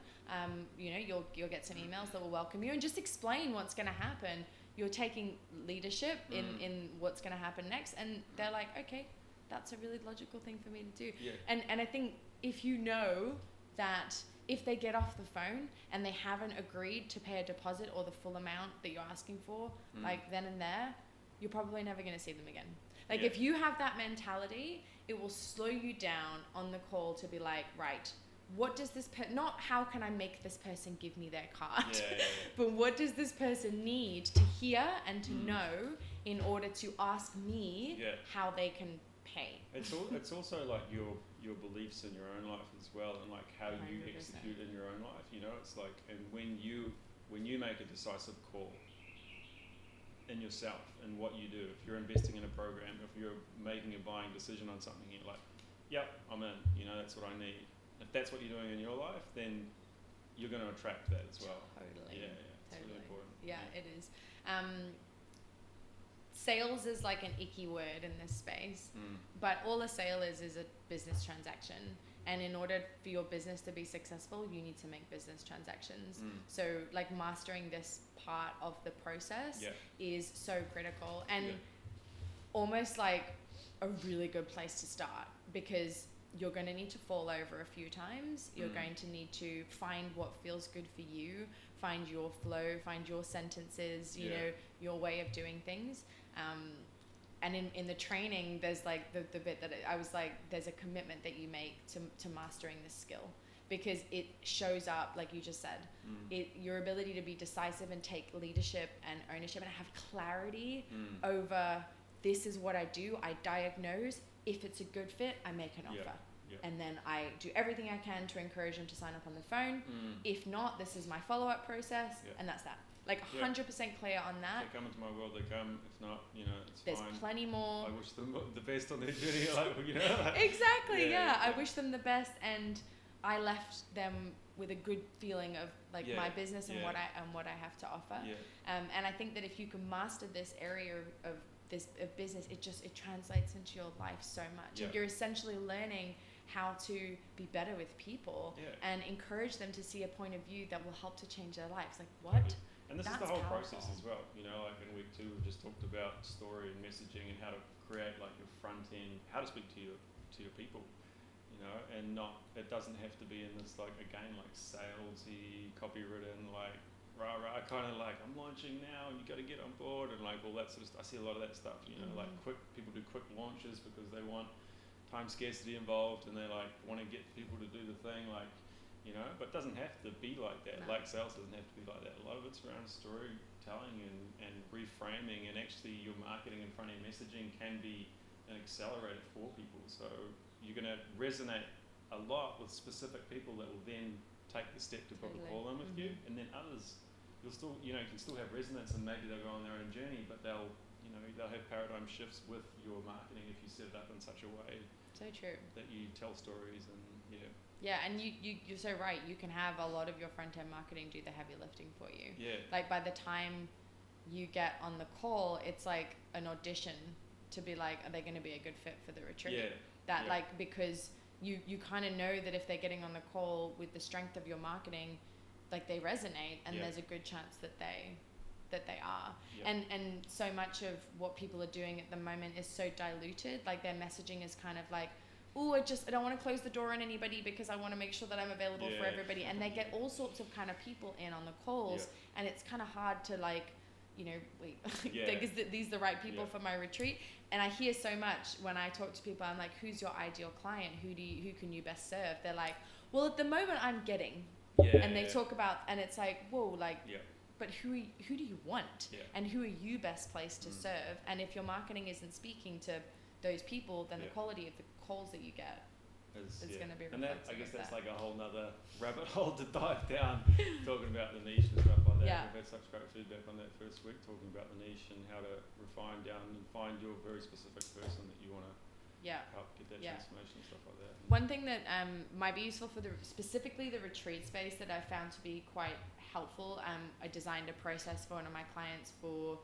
you'll get some emails that will welcome you, and just explain what's going to happen. You're taking leadership in what's going to happen next, and they're like, okay, that's a really logical thing for me to do. And I think if you know that if they get off the phone and they haven't agreed to pay a deposit or the full amount that you're asking for, like then and there, you're probably never going to see them again. Like if you have that mentality, it will slow you down on the call to be like, right, what does this not how can I make this person give me their card, but what does this person need to hear and to know in order to ask me how they can pay. It's also like your beliefs in your own life as well, and like how 100%. You execute in your own life. It's like, and when you make a decisive call in yourself and what you do, if you're investing in a program, if you're making a buying decision on something, you're like, yep, I'm in. That's what I need. If that's what you're doing in your life, then you're going to attract that as well. Totally. It's really important. Yeah, it is. Sales is like an icky word in this space, but all a sale is a business transaction. And in order for your business to be successful, you need to make business transactions. So like mastering this part of the process is so critical, and almost like a really good place to start, because you're going to need to fall over a few times. You're going to need to find what feels good for you, find your flow, find your sentences, you know, your way of doing things. And in the training, there's like the bit that I was like, there's a commitment that you make to mastering this skill, because it shows up, like you just said, your ability to be decisive and take leadership and ownership and have clarity over, this is what I do. I diagnose. If it's a good fit, I make an offer. And then I do everything I can to encourage them to sign up on the phone. If not, this is my follow-up process, and that's that. Like 100% clear on that. If they come into my world, they come. If not, you know, it's There's fine. There's plenty more. I wish them the best on their journey. Like, you know, like, exactly. I wish them the best, and I left them with a good feeling of like my business and what I have to offer. And I think that if you can master this area of business, it translates into your life so much. And you're essentially learning how to be better with people and encourage them to see a point of view that will help to change their lives. Like what? And this That's is the whole powerful. process as well. You know, like in week 2, we just talked about story and messaging and how to create like your front end, how to speak to your people. You know, and it doesn't have to be in this like, again, like salesy, copywritten, like rah kind of like, I'm launching now and you got to get on board and like all that sort of stuff. I see a lot of that stuff. You know, like people do quick launches because they want time scarcity involved, and they like want to get people to do the thing, like, you know, but it doesn't have to be like that. Like sales doesn't have to be like that. A lot of it's around storytelling and reframing, and actually your marketing and front end messaging can be an accelerator for people. So you're going to resonate a lot with specific people that will then take the step to book a call in with you, and then others, you'll still, you know, you can still have resonance, and maybe they'll go on their own journey, but they'll have paradigm shifts with your marketing if you set it up in such a way. So true. That you tell stories and and you're so right. You can have a lot of your front end marketing do the heavy lifting for you. Like by the time you get on the call, it's like an audition to be like, are they going to be a good fit for the retreat? Like, because you kind of know that if they're getting on the call with the strength of your marketing, like they resonate, and there's a good chance that they are. And so much of what people are doing at the moment is so diluted. Like their messaging is kind of like, oh, I don't want to close the door on anybody because I want to make sure that I'm available for everybody. And they get all sorts of kind of people in on the calls, and it's kind of hard to like, you know, wait, is these the right people for my retreat? And I hear so much when I talk to people, I'm like, who's your ideal client? Who can you best serve? They're like, well, at the moment I'm getting, and they talk about, and it's like, whoa, like, but who do you want? And who are you best placed to serve? And if your marketing isn't speaking to those people, then the quality of the calls that you get is going to be reflective. And that, I guess that's like a whole nother rabbit hole to dive down, talking about the niche and stuff like that. We've had such great feedback on that first week, talking about the niche and how to refine down and find your very specific person that you want to help get that transformation and stuff like that. One thing that might be useful for specifically the retreat space that I found to be quite helpful, I designed a process for one of my clients for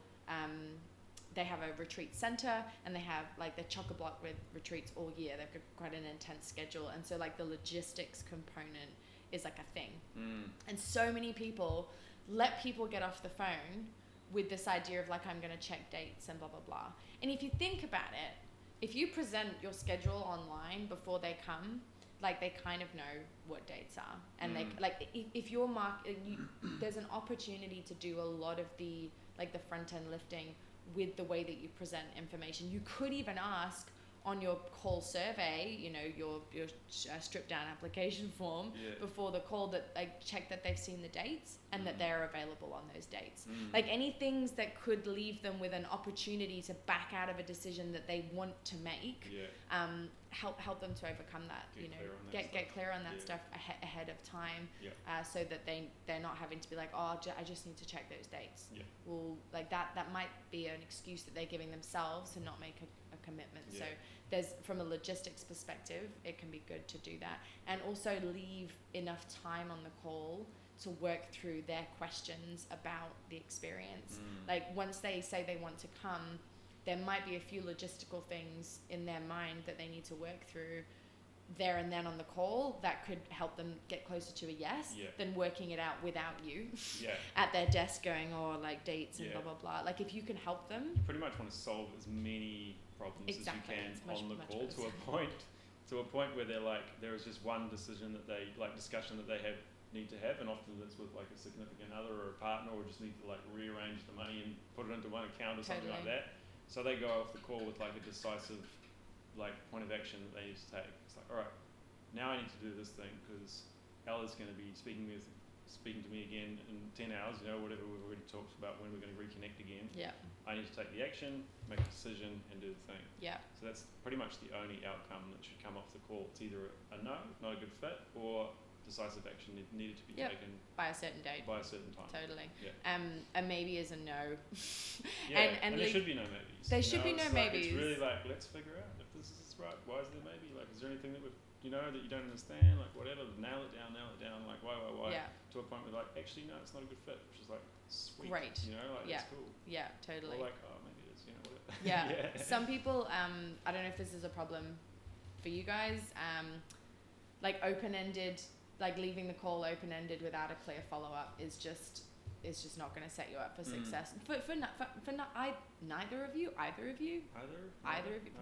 they have a retreat center, and they have like they're chock-a-block with retreats all year. They've got quite an intense schedule, and so like the logistics component is like a thing. And so many people let people get off the phone with this idea of like, I'm going to check dates and blah blah blah. And if you think about it, if you present your schedule online before they come, like they kind of know what dates are, and they like if you're there's an opportunity to do a lot of the like the front end lifting with the way that you present information. You could even ask on your call survey, you know, your stripped down application form before the call, that like check that they've seen the dates and that they're available on those dates. Like any things that could leave them with an opportunity to back out of a decision that they want to make, help them to overcome that. Get clear on that stuff ahead of time, so that they're not having to be like, oh, I just need to check those dates. Well, like that might be an excuse that they're giving themselves to not make a commitment. So there's, from a logistics perspective, it can be good to do that, and also leave enough time on the call to work through their questions about the experience. Like once they say they want to come, there might be a few logistical things in their mind that they need to work through there and then on the call that could help them get closer to a yes than working it out without you at their desk going, oh, like dates and blah blah blah. Like if you can help them, you pretty much want to solve as many problems as you can on the call to a point to a point where they're like, there is just one decision that they, like discussion that they need to have, and often it's with like a significant other or a partner, or just need to like rearrange the money and put it into one account or something like that. So they go off the call with like a decisive like point of action that they need to take. It's like, all right, now I need to do this thing because Ella's going to be speaking to me again in 10 hours, you know, whatever we've already talked about when we're going to reconnect again. Yeah. I need to take the action, make a decision, and do the thing. Yeah. So that's pretty much the only outcome that should come off the call. It's either a no, not a good fit, or decisive action needed to be taken by a certain date. By a certain time. Totally. Yeah. A maybe is a no. Yeah. and there should be no maybes. There should be no maybes. It's really like, let's figure out if this is right. Why is there maybe? Like, is there anything that that you don't understand? Like, whatever. Nail it down. Like, why? Yeah. To a point where like, actually, no, it's not a good fit. Which is like, sweet. Great. You know, like, it's cool. Yeah, totally. Or like, oh, maybe it is. You know, whatever. Yeah. Some people, I don't know if this is a problem for you guys, like open-ended, like leaving the call open-ended without a clear follow-up is just not going to set you up for success. For neither of you, either of you,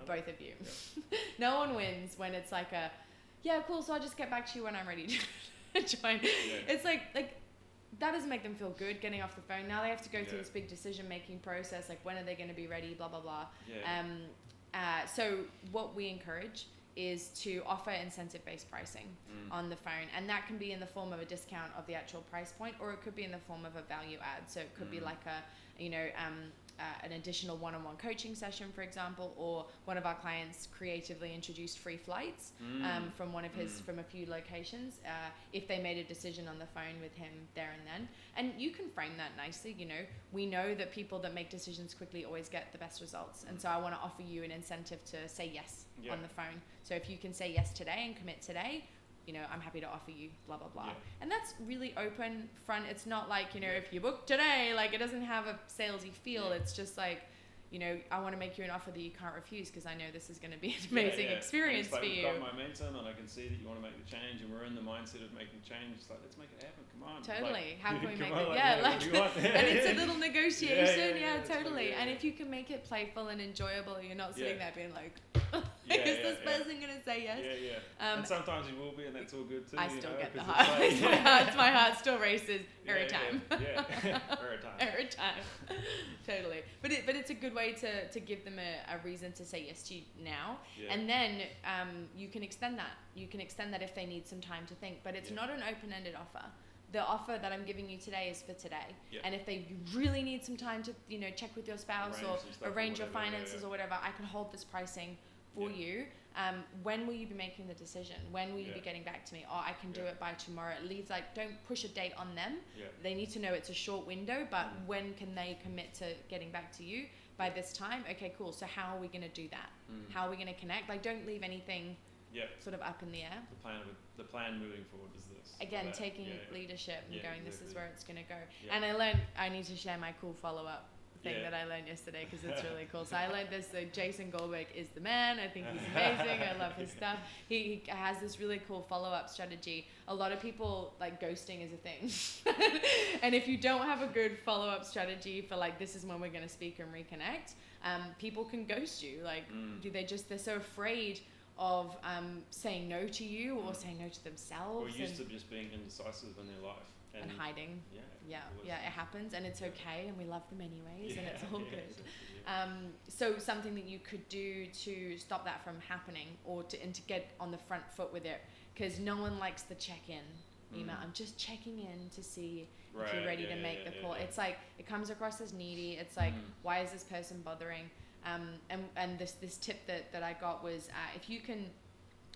both of you. Yeah. No one wins when it's like cool, so I'll just get back to you when I'm ready to join. Yeah. It's like that doesn't make them feel good getting off the phone. Now they have to go through this big decision-making process, like when are they going to be ready, blah, blah, blah. Yeah. So what we encourage is to offer incentive-based pricing on the phone, and that can be in the form of a discount of the actual price point, or it could be in the form of a value add. So it could be like an additional one-on-one coaching session, for example, or one of our clients creatively introduced free flights from from a few locations if they made a decision on the phone with him there and then. And you can frame that nicely. We know that people that make decisions quickly always get the best results, and so I want to offer you an incentive to say yes on the phone. So if you can say yes today and commit today, I'm happy to offer you blah, blah, blah. Yeah. And that's really open front. It's not like, if you book today, like it doesn't have a salesy feel. Yeah. It's just like, I want to make you an offer that you can't refuse because I know this is going to be an amazing experience for you. We've got momentum and I can see that you want to make the change and we're in the mindset of making change. It's like, let's make it happen. Come on. Totally. How can we make it? And it's a little negotiation. Yeah, totally. And if you can make it playful and enjoyable, you're not sitting there being like, is this person going to say yes? Yeah. And sometimes you will be, and that's all good too. I still get the heart. My heart still races every time. Every time. Totally. But it's a good way to give them a reason to say yes to you now. Yeah. And then you can extend that. You can extend that if they need some time to think. But it's not an open-ended offer. The offer that I'm giving you today is for today. Yeah. And if you really need some time to check with your spouse or arrange your finances or whatever, I can hold this pricing for you. When will you be making the decision? When will you be getting back to me? Oh, I can do it by tomorrow. It leaves don't push a date on them. Yeah. They need to know it's a short window, but when can they commit to getting back to you? By this time? Okay, cool. So how are we going to do that? How are we going to connect? Like, don't leave anything sort of up in the air. The plan moving forward is this. Again, taking leadership and going, this is where it's going to go. Yeah. And I learned, I need to share my cool follow-up thing that I learned yesterday because it's really cool. So I learned this. So Jason Goldberg is the man. I think he's amazing. I love his stuff. He has this really cool follow-up strategy. A lot of people, like, ghosting is a thing. And if you don't have a good follow-up strategy for like, this is when we're going to speak and reconnect, people can ghost you. Like, they're so afraid of saying no to you or saying no to themselves. Or used to just being indecisive in their life. And hiding. It happens, and it's okay, and we love them anyways, and it's all good. So something that you could do to stop that from happening, or to get on the front foot with it, because no one likes the check-in email. I'm just checking in to see if you're ready to make the call. It's like, it comes across as needy. It's like, why is this person bothering? And this tip that I got was, if you can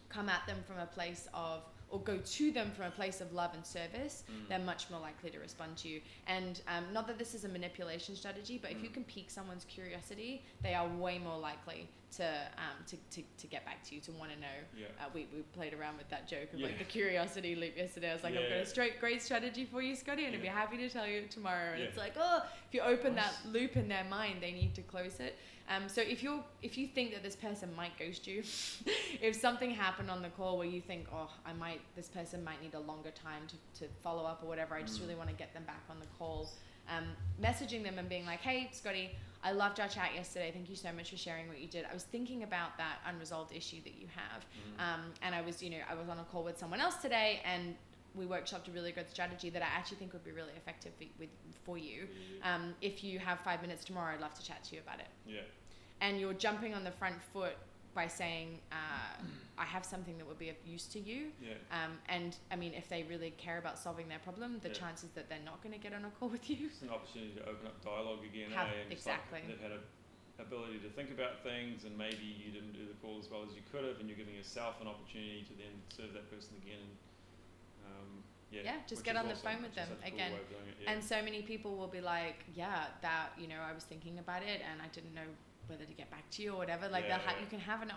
come at them from a place of, or go to them from a place of love and service, they're much more likely to respond to you. And not that this is a manipulation strategy, but if you can pique someone's curiosity, they are way more likely to get back to you, to want to know. We played around with that joke of like the curiosity loop yesterday. I was like, I've got a great strategy for you, Scotty, and I'd be happy to tell you tomorrow. And it's like, if you open that loop in their mind, they need to close it. So if you think that this person might ghost you, if something happened on the call where you think, this person might need a longer time to follow up or whatever, I just really want to get them back on the call. messaging them and being like, hey, Scotty, I loved our chat yesterday. Thank you so much for sharing what you did. I was thinking about that unresolved issue that you have. And I was on a call with someone else today, and we workshopped a really good strategy that I actually think would be really effective for you. If you have 5 minutes tomorrow, I'd love to chat to you about it. Yeah. And you're jumping on the front foot by saying, I have something that would be of use to you. Yeah. And I mean, if they really care about solving their problem, the chances that they're not going to get on a call with you. It's an opportunity to open up dialogue again. And Exactly. They've had an ability to think about things, and maybe you didn't do the call as well as you could have, and you're giving yourself an opportunity to then serve that person again. Just get on the phone with them again. And so many people will be like, I was thinking about it and I didn't know whether to get back to you or whatever. Like you can have an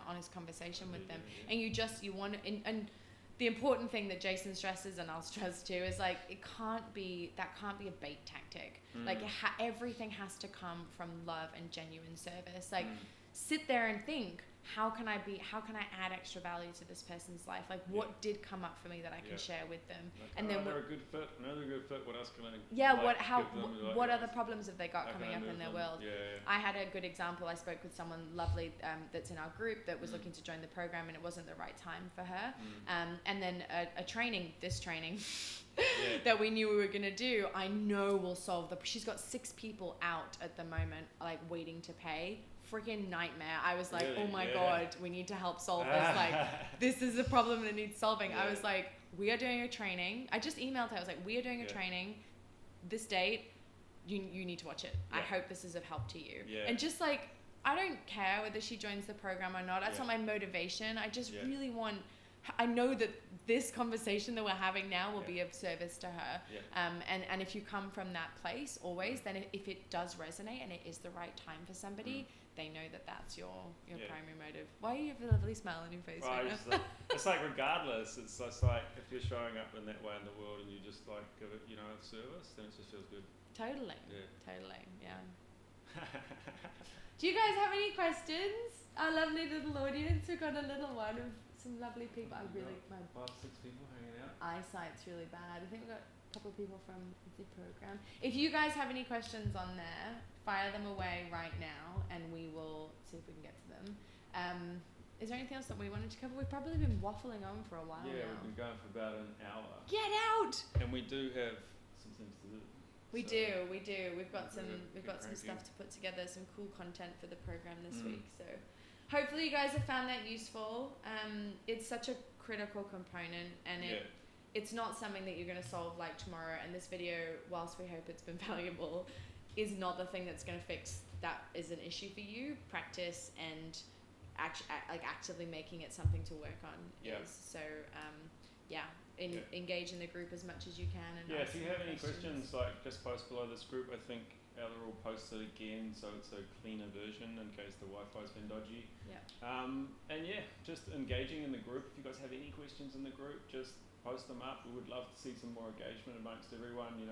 honest conversation with them. And you want to, and the important thing that Jason stresses, and I'll stress too, is like, that can't be a bait tactic. Like everything has to come from love and genuine service. Like sit there and think, how can I add extra value to this person's life? Like what did come up for me that I can share with them? Like, and then they're a good fit. Another good fit. What else can I? What other problems have they got coming up in their world? I had a good example. I spoke with someone lovely that's in our group that was looking to join the program, and it wasn't the right time for her. And then this training that we knew we were gonna do, I know will solve she's got 6 people out at the moment, like waiting to pay. Freaking nightmare. I was like, oh my God, we need to help solve this. Like, this is a problem that needs solving. I was like, we are doing a training. I just emailed her. I was like, we are doing a training this date. You need to watch it. I hope this is of help to you. And just like, I don't care whether she joins the program or not. That's not my motivation. I just really I know that this conversation that we're having now will be of service to her. And if you come from that place always, then if it does resonate and it is the right time for somebody, they know that that's your primary motive. Why do you have a lovely smile on your face right now? It's like regardless, it's just like if you're showing up in that way in the world and you just like give it, service, then it just feels good. Totally. Do you guys have any questions? Our lovely little audience, we've got a little one of some lovely people. I really, my 5-6 people hanging out. Eyesight's really bad. I think we've got a couple of people from the program. If you guys have any questions on there, fire them away right now and we will see if we can get to them. Is there anything else that we wanted to cover? We've probably been waffling on for a while now. We've been going for about an hour. Get out! And we do have some things to do. We do. We've got some stuff to put together, some cool content for the program this week. So hopefully you guys have found that useful. It's such a critical component, and it's not something that you're going to solve like tomorrow. And this video, whilst we hope it's been valuable, is not the thing that's going to fix that is an issue for you. Practice and actively making it something to work on is. So engage in the group as much as you can. And if you have any questions, like just post below this group. I think Ella will post it again, so it's a cleaner version in case the Wi-Fi's been dodgy. Just engaging in the group. If you guys have any questions in the group, just post them up. We would love to see some more engagement amongst everyone. We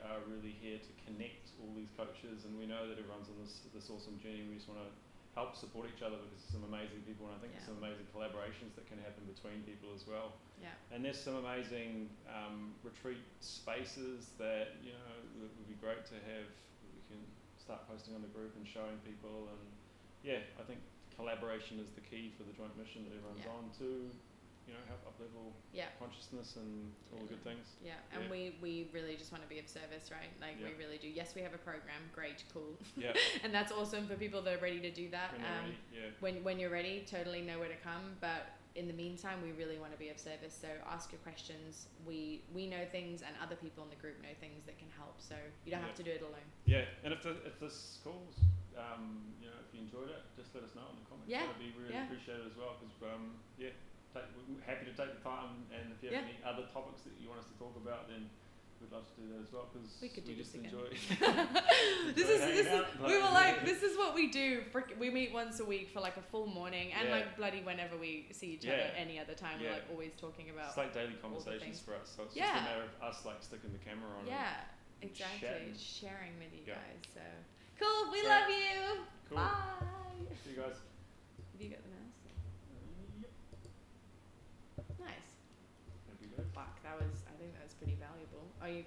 are really here to connect all these coaches, and we know that everyone's on this awesome journey. We just want to help support each other because there's some amazing people, and I think there's some amazing collaborations that can happen between people as well. And there's some amazing retreat spaces that it would be great to have. We can start posting on the group and showing people, and I think collaboration is the key for the joint mission that everyone's on to help up level consciousness and all the good things. And we really just want to be of service, right? Like we really do. Yes, we have a program, great, cool. And that's awesome for people that are ready to do that. When you're ready, totally know where to come. But in the meantime, we really want to be of service. So ask your questions. We know things, and other people in the group know things that can help. So you don't have to do it alone. And if this calls, if you enjoyed it, just let us know in the comments. That'd be really appreciated as well. Because we're happy to take the time, and if you have any other topics that you want us to talk about, then we'd love to do that as well, because we just enjoy this is what we do. We meet once a week for like a full morning, and like bloody whenever we see each other any other time, we're like always talking about. It's like daily conversations for us, so it's just a matter of us like sticking the camera on. Exactly, sharing with you guys. So cool. We love you. Cool. Bye. See you guys. Have you got the mouse? Nice. Happy days. Fuck, I think that was pretty valuable. Are you